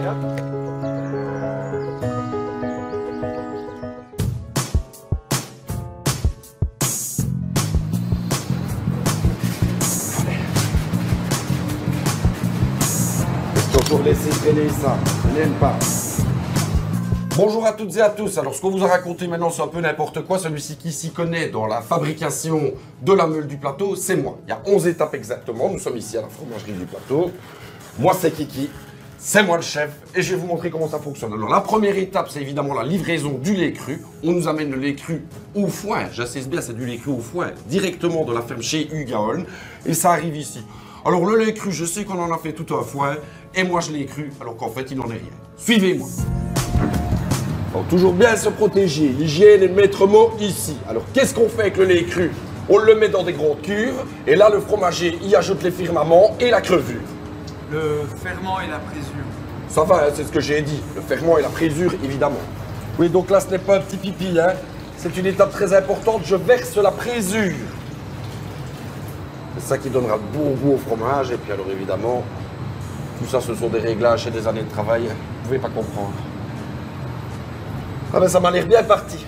hein. Pour laisser traîner ça, je n'aime pas. Bonjour à toutes et à tous. Alors ce qu'on vous a raconté maintenant c'est un peu n'importe quoi. Celui-ci qui s'y connaît dans la fabrication de la meule du plateau, c'est moi. Il y a 11 étapes exactement. Nous sommes ici à la fromagerie du plateau. Moi c'est Kiki, c'est moi le chef et je vais vous montrer comment ça fonctionne. Alors la première étape c'est évidemment la livraison du lait cru. On nous amène le lait cru au foin. J'insiste bien, c'est du lait cru au foin, directement de la ferme chez Hugues à Olne. Et ça arrive ici. Alors le lait cru, je sais qu'on en a fait tout un foin, et moi je l'ai cru, alors qu'en fait il n'en est rien. Suivez-moi. Alors toujours bien se protéger, l'hygiène est le maître mot ici. Alors qu'est-ce qu'on fait avec le lait cru? On le met dans des grandes cuves, et là le fromager y ajoute les firmaments et la crevure. Le ferment et la présure. Ça va, hein, c'est ce que j'ai dit, le ferment et la présure évidemment. Oui, donc là ce n'est pas un petit pipi, hein. C'est une étape très importante, je verse la présure. C'est ça qui donnera de bon goût au fromage. Et puis alors évidemment, tout ça ce sont des réglages et des années de travail. Vous ne pouvez pas comprendre. Ah ben ça m'a l'air bien parti.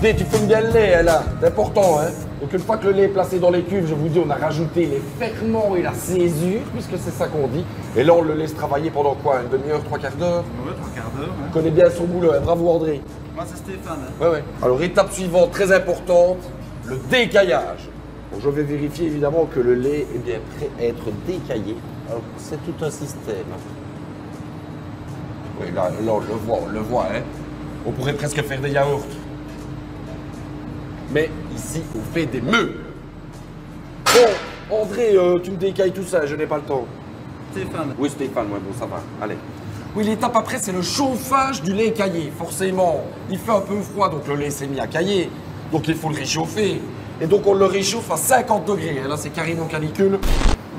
Tu fais bien le lait là, c'est important hein. Donc une fois que le lait est placé dans les cuves, je vous dis, on a rajouté les ferments et la césure, puisque c'est ça qu'on dit. Et là, on le laisse travailler pendant quoi? Une demi-heure, trois quarts d'heure? Ouais, 3 quarts d'heure. On connaît bien son boulot, hein. Bravo André. Moi, c'est Stéphane. Hein. Ouais, ouais. Alors, étape suivante, très importante, le décaillage. Bon, je vais vérifier évidemment que le lait est bien prêt à être décaillé. Alors, c'est tout un système. Oui, là, on le voit, hein. On pourrait presque faire des yaourts. Mais ici, on fait des meules. Bon, André, tu me décailles tout ça, je n'ai pas le temps. Stéphane. Oui, Stéphane, ouais, bon, ça va, allez. Oui, l'étape après, c'est le chauffage du lait caillé. Forcément, il fait un peu froid, donc le lait s'est mis à cailler. Donc il faut le réchauffer. Et donc on le réchauffe à 50 degrés. Là, c'est carrément canicule.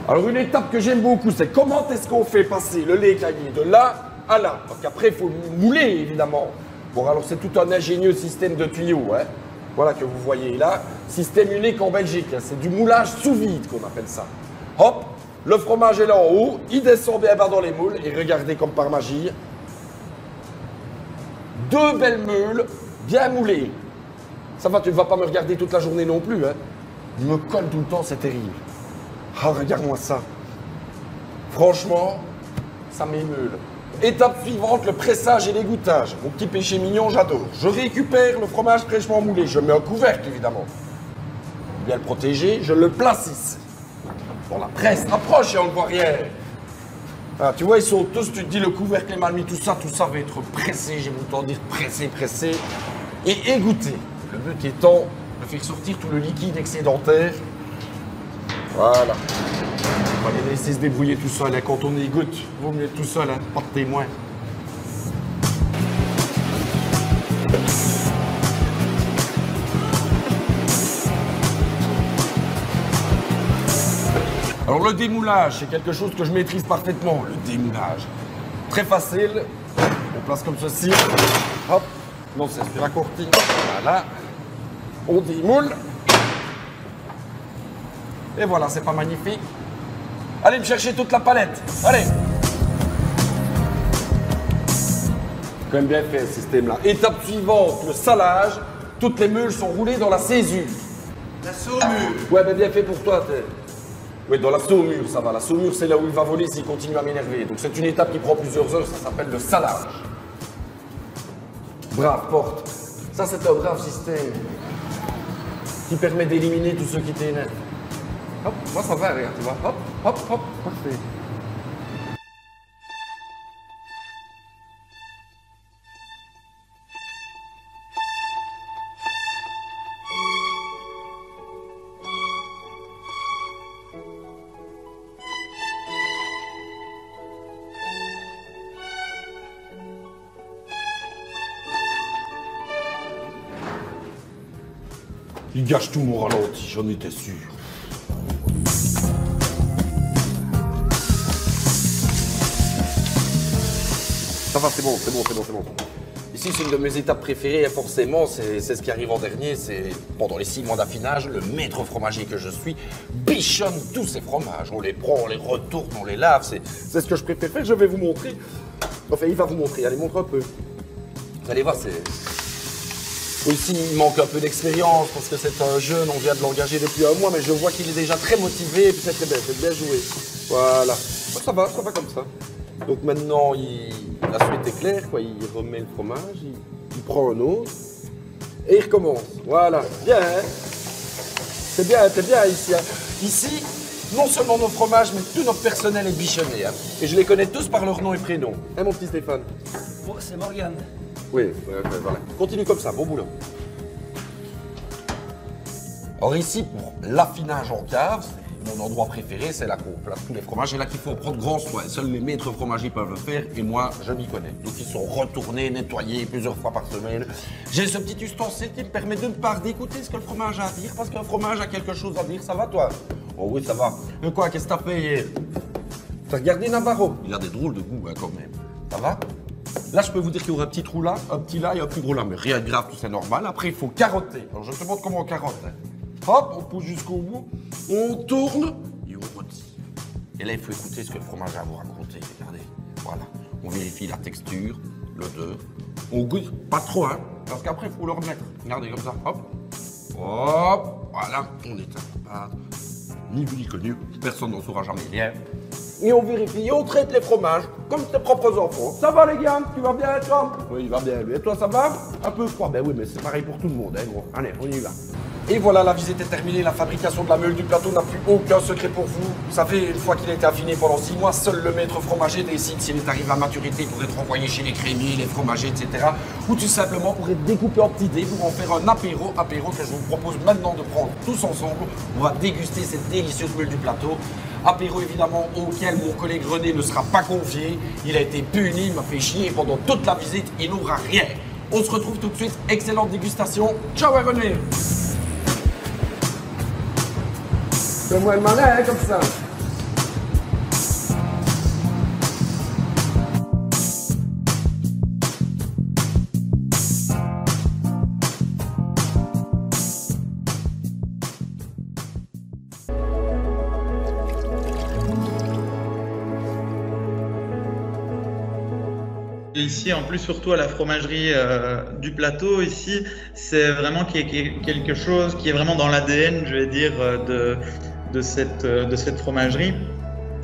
Alors, une étape que j'aime beaucoup, c'est comment est-ce qu'on fait passer le lait caillé de là à là. Donc après, il faut le mouler, évidemment. Bon, alors c'est tout un ingénieux système de tuyaux, hein. Voilà que vous voyez là, système unique en Belgique, c'est du moulage sous vide qu'on appelle ça. Hop, le fromage est là en haut, il descend bien bas dans les moules et regardez comme par magie, 2 belles meules bien moulées. Ça va, tu ne vas pas me regarder toute la journée non plus, hein. Il me colle tout le temps, c'est terrible. Ah, regarde-moi ça. Franchement, ça m'émeule. Étape suivante, le pressage et l'égouttage. Mon petit péché mignon, j'adore. Je récupère le fromage fraîchement moulé. Je mets un couvercle, évidemment. Pour bien le protéger, je le place ici. Bon, la presse approche et on ne voit rien. Ah, tu vois, ils sont tous, tu te dis, le couvercle est mal mis, tout ça va être pressé. J'ai autant dire pressé. Et égoutté. Le but étant de faire sortir tout le liquide excédentaire. Voilà. On va les laisser se débrouiller tout seul, hein. Quand on égoutte, vaut mieux être tout seul, hein. Pas de témoin. Alors le démoulage, c'est quelque chose que je maîtrise parfaitement, le démoulage. Très facile, on place comme ceci, hop, non c'est sur la courtine, voilà, on démoule. Et voilà, c'est pas magnifique. Allez me chercher toute la palette. Allez. Quand même bien fait ce système-là. Étape suivante, le salage. Toutes les meules sont roulées dans la césure. La saumure. Ouais, ben bien fait pour toi. Oui, dans la saumure, ça va. La saumure, c'est là où il va voler s'il continue à m'énerver. Donc c'est une étape qui prend plusieurs heures, ça s'appelle le salage. Brave porte. Ça, c'est un brave système qui permet d'éliminer tous ceux qui t'énervent. Hop, moi ça va, regarde, tu vois. Hop, parfait. Il gâche tout mon ralenti, j'en étais sûr. Ça va, c'est bon. Ici, c'est une de mes étapes préférées, et forcément, c'est ce qui arrive en dernier. C'est pendant les 6 mois d'affinage, le maître fromager que je suis bichonne tous ces fromages. On les prend, on les retourne, on les lave. C'est ce que je préfère faire. Je vais vous montrer. Enfin, il va vous montrer. Allez, montre un peu. Vous allez voir, c'est... Ici, il manque un peu d'expérience parce que c'est un jeune, on vient de l'engager depuis un mois, mais je vois qu'il est déjà très motivé et puis c'est très bien, c'est bien joué. Voilà. Ça va comme ça. Donc maintenant, la suite est claire, quoi. Il remet le fromage, il prend un autre et il recommence. Voilà, bien, hein. C'est bien ici. Hein. Ici, non seulement nos fromages, mais tout notre personnel est bichonné. Hein. Et je les connais tous par leur nom et prénom. Hein, mon petit Stéphane? Bon, c'est Morgane. Oui, voilà. Continue comme ça, bon boulot. Alors ici, pour l'affinage en cave, mon endroit préféré, c'est là qu'on place tous les fromages. Et là qu'il faut en prendre grand soin. Seuls les maîtres fromagers peuvent le faire et moi, je m'y connais. Donc ils sont retournés, nettoyés plusieurs fois par semaine. J'ai ce petit ustensile qui me permet de ne pas d'écouter ce que le fromage a à dire, parce qu'un fromage a quelque chose à dire. Ça va, toi? Oh oui, ça va. Mais quoi, qu'est-ce que t'as fait hier? T'as regardé Navarro? Il a des drôles de goût, hein, quand même. Ça va? Là, je peux vous dire qu'il y aura un petit trou là, un petit là et un plus gros là. Mais rien de grave, tout c'est normal. Après, il faut carotter. Alors, je te montre comment on carotte. Hein. Hop, on pousse jusqu'au bout, on tourne et on retire. Et là, il faut écouter ce que le fromage a à vous raconter. Regardez, voilà. On vérifie la texture, l'odeur. On goûte pas trop, hein, parce qu'après, il faut le remettre. Regardez comme ça, hop. Hop, voilà, on éteint la pâte. Ni vu ni connu, personne n'en saura jamais rien. Et on vérifie, et on traite les fromages comme tes propres enfants. Ça va les gars? Tu vas bien toi? Oui, il va bien lui. Et toi, ça va? Un peu froid. Ben oui, mais c'est pareil pour tout le monde, hein, gros. Allez, on y va. Et voilà, la visite est terminée. La fabrication de la meule du plateau n'a plus aucun secret pour vous. Vous savez, une fois qu'il a été affiné pendant 6 mois, seul le maître fromager décide s'il est arrivé à maturité pour être envoyé chez les crémiers, les fromagers, etc. Ou tout simplement pour être découpé en petits dés pour en faire un apéro que je vous propose maintenant de prendre tous ensemble. On va déguster cette délicieuse meule du plateau. Apéro évidemment auquel mon collègue René ne sera pas convié. Il a été puni, il m'a fait chier pendant toute la visite, il n'aura rien. On se retrouve tout de suite, excellente dégustation. Ciao René. Fais-moi le malin, hein, comme ça. Ici, en plus, surtout à la fromagerie du plateau, ici, c'est vraiment quelque chose qui est vraiment dans l'ADN, je vais dire, de cette fromagerie.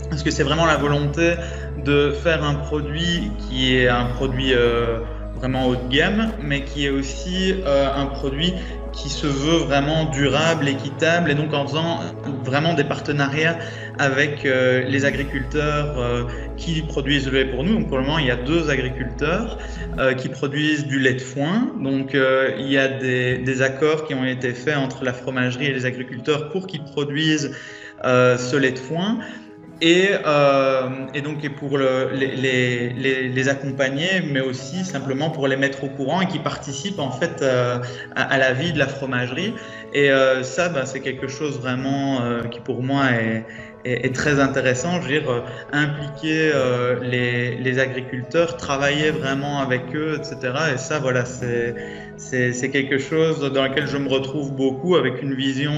Parce que c'est vraiment la volonté de faire un produit qui est un produit vraiment haut de gamme, mais qui est aussi un produit qui se veut vraiment durable, équitable, et donc en faisant vraiment des partenariats avec les agriculteurs qui produisent le lait pour nous. Donc pour le moment, il y a 2 agriculteurs qui produisent du lait de foin. Donc il y a des accords qui ont été faits entre la fromagerie et les agriculteurs pour qu'ils produisent ce lait de foin. Et donc pour les accompagner, mais aussi simplement pour les mettre au courant et qui participent en fait à la vie de la fromagerie. Et ça, c'est quelque chose vraiment qui pour moi est très intéressant. Je veux dire, impliquer les agriculteurs, travailler vraiment avec eux, etc. Et ça, voilà, c'est quelque chose dans lequel je me retrouve beaucoup, avec une vision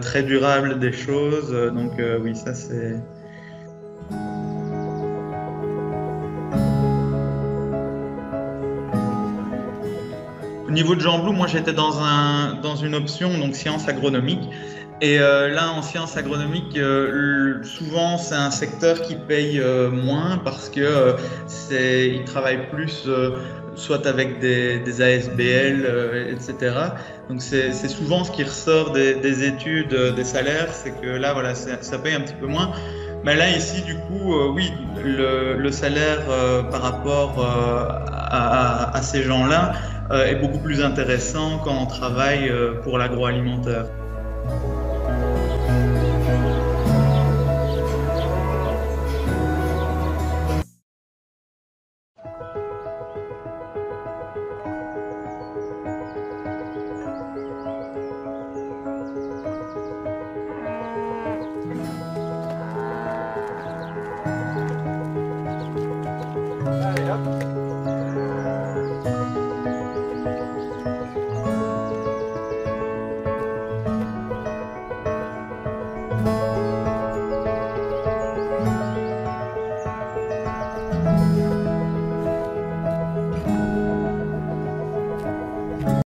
très durable des choses. Donc oui, ça c'est... Au niveau de Jean Blou, moi j'étais dans une option, donc sciences agronomiques. Et là, en sciences agronomiques, souvent c'est un secteur qui paye moins parce que ils travaillent plus soit avec des ASBL, etc. Donc c'est souvent ce qui ressort des études, des salaires, c'est que là, voilà, ça paye un petit peu moins. Mais là, ici, du coup, oui, le salaire par rapport à ces gens-là est beaucoup plus intéressant quand on travaille pour l'agroalimentaire.